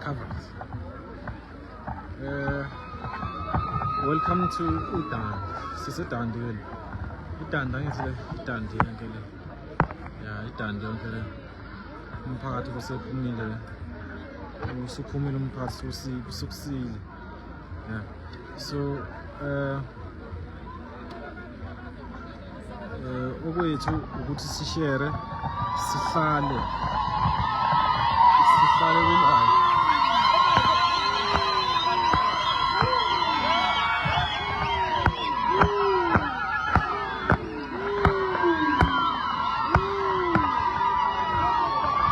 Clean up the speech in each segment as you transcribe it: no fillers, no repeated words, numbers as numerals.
covered. Welcome to Udanda. Sisedandi ke. Idanda ngithi idandi yonke le. Yeah, idandi yonke le. Umphakathi usephumile. Usuphumile umphakathi usukusile. Yeah. So okwethu ukuthi sishare sihlale kulive.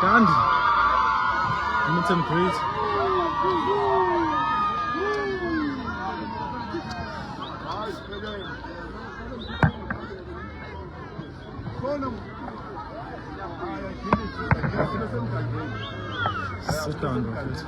Dandi, meet and greet. Sit down, please.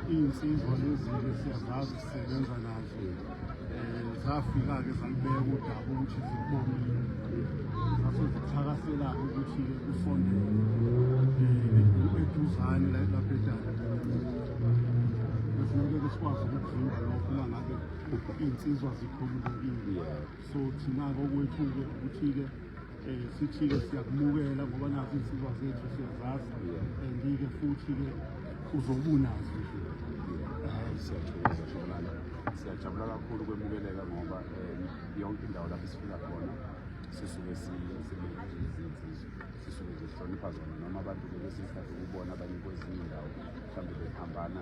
Insizwa lezile siyazazi sisebenza nazo zafika-ke zalibeka udaba ukuthi zikubonile zasezithakasela ukuthi usondele eduzane lapha edala besineke sikwazi ukuvimba lokho uma ngabe iy'nsizwa zikhululekile. So thina-ke okwethu-ke ukuthi-ke sithi-ke siyakumukela ngoba nazo iy'nsizwa zethu siyazazi and-ke futhi-ke uzobunazo nje. Siyajabula kakhulu kwemukeleka ngoba yonke indawo lapho sifika khona sisuke sisuke nje sihlonipha zona noma abantu kwesinye isikhathi ukubona abanye kwezinye indawo mhlawumbe behambana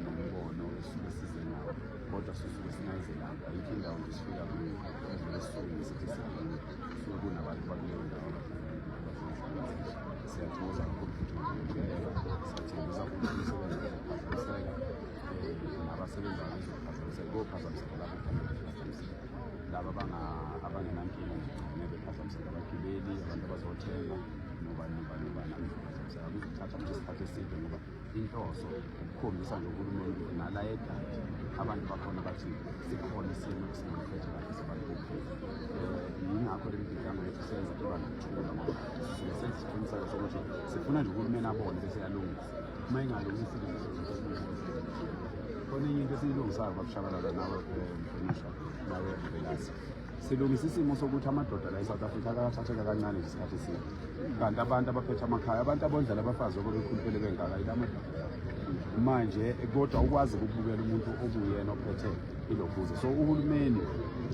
nombono esisuke size nawo kodwa sisuke singayizelanga ayikho indawo nje sifika kuyo esisuke nesithi siyabona so kunabantu bakuleyo ndawo siyathokoza kakhulu futhi ngokumukeleka siyathembisa ukuthi umsebenzi uyaphazamiseka nabasebenzi abazophazamiseka kophazamiseka labo abangenankinga ngeke bephazamiseka abagibeli abantu abazothenga nobani abazophazamiseka kuzothatha nje isikhathi eside ngoba inhloso ukukhombisa nje uhulumeni nalayeda abantu bakhona bathi sikhona isimo esingamphethe kahle sibalulekile yingakho le mdlalo yethu senza abantu ukuthula ngoba sisuke senza isiqiniseko sokuthi sifuna nje uhulumeni abone bese yalungisa uma engalungisi khona enye into esiyilungisayo babushabalala nawe mfenisha nawe Velasi silungisa isimo sokuthi amadoda la eSouth Africa akathatheka kancane isikhathi eside kanti abantu abaphethe amakhaya abantu abondlela abafazi obekhuluphele bengaka ilamadoda manje kodwa ukwazi ukubukela umuntu okuyena ophethe ilokhuze. So uhulumeni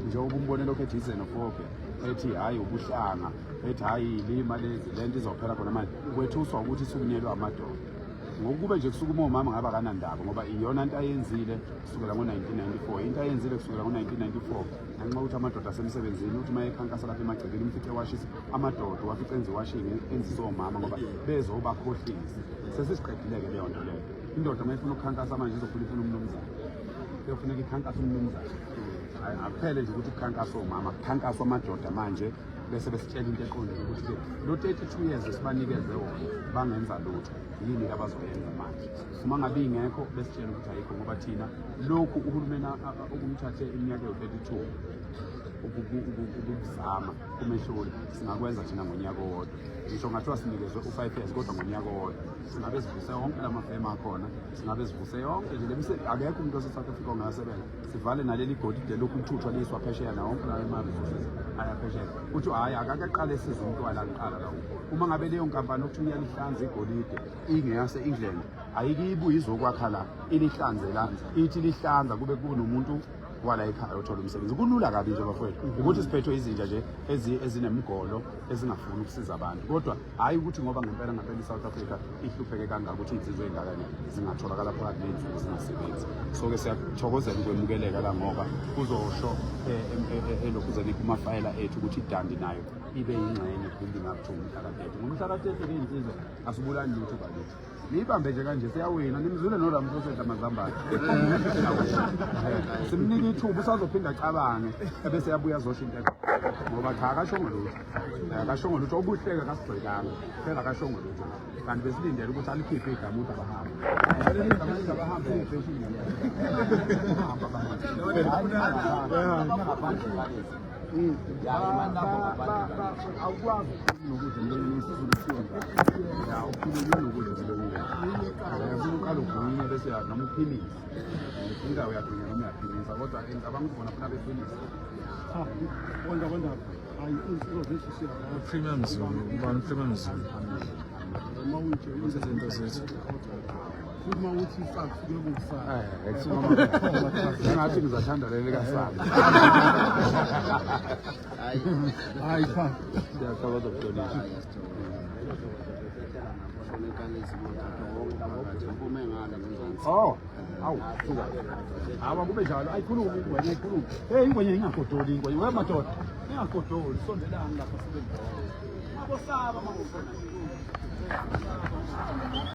njengoba umbone lokho ethi xenophobia ethi hayi ubuhlanga ethi hayi ilima lezi lento izophela khona manje kwethuswa ukuthi sukunyelwa amadoda ngokube nje kusukuma omama ngaba kanandaba ngoba iyona into ayenzile kusukela ngo1994 into ayenzile kusukela ngo1994 ngenxa ukuthi amadoda asemsebenzini ukuthi mayekhankasa lapha emagcekeni umfice washisa amadoda wafice enze washing enzisa omama ngoba bezobakhohlisa sesiqedileke leyo nto leyo. Indoda mayifuna ukukhankasa manje izofuna ifuna umnumzana kuyofuneka ikhankasa umnumzana akuphele nje ukuthi ukukhankasa omama kukhankaswa amadoda manje bese besitshela into eqondile ukuthi lo 32 years esibanikeze wona bangenza lutho yini abazoyenza manje uma ngabe ingekho besitshela ukuthi ayikho ngoba thina lokhu uhulumeni okumthathe iminyaka yo32 ukuzama kumehluli singakwenza thina ngonyaka owodwa. Ngisho ngathiwa sinikezwe u5 years kodwa ngonyaka owodwa singabe sivuse wonke lamafema akhona, singabe sivuse yonke nje lemisebenzi. Akekho umuntu wase-South Africa ongasebenza. Sivale naleli golide lokhu umthutho liyiswa phesheya nawo wonke lawo ema-resources ayaphesheya. Uthi hhayi akaqale size umuntu walaqala lawo. Uma ngabe leyo nkampani okuthi uyalihlanza igolide ingeyase-England ayikibuye izokwakha la ilihlanze la ithi lihlanza kube kunomuntu wala ekhaya othola umsebenzi. Kulula kabi nje bafowethu ukuthi siphethwe izinja nje ezinemigolo ezingafuni ukusiza abantu, kodwa hhayi ukuthi ngoba ngempela i-South Africa ihlupheke kangaka ukuthi insizwe ey'ngakanye zingatholakala phakathi ney'nsuku zingasebenzi. So-ke siyathokozela ukwemukeleka la ngoba kuzosho elokhuzeni kumafayela ethu ukuthi iDandi nayo ibe yingxenye building up to umhlaka-30. Ngomhlaka-30 iy'nsizwe asibulani lutho bakithi. Niyibambe nje kanje siyawina, nimzule noRamaphosa Mazambane. Simnike ithuba usazophinda acabange ebese yabuya azosho into ngoba cha akashongo lutho. Akashongo lutho obuhleke akasigxekanga. Phela akashongo lutho. Kanti besilindele ukuthi alikhiphe igama ukuthi abahambe. Abahambe efeshini. Awukwazi nokuthi ngisizo lesiyenza. Ya ukhululwe nokuthi ngilokule. Uqala ugwinye bese noma uphilise. Indawo yakugwinya noma uyaphilisa kodwa ngicabanga ukuthi bona funa bephilise. Konda hayi insizwa zethu siyazazi. Premium Zulu, ubani Premium Zulu? Uma uthi izinto zethu. uma uthi isakho kube kusakho. Ngathi ngizathanda leli kasana. Hayi cha. Ngiyathokoza ukuhlonishwa. Oh, awu, suka. Aba kube njalo, ayikhuluma ingwenya ayikhuluma. Ingwenya ingagodoli ingwenya. Wewe madoda, ingagodoli, sondelani lapha sibe. Mabosaba mabofana.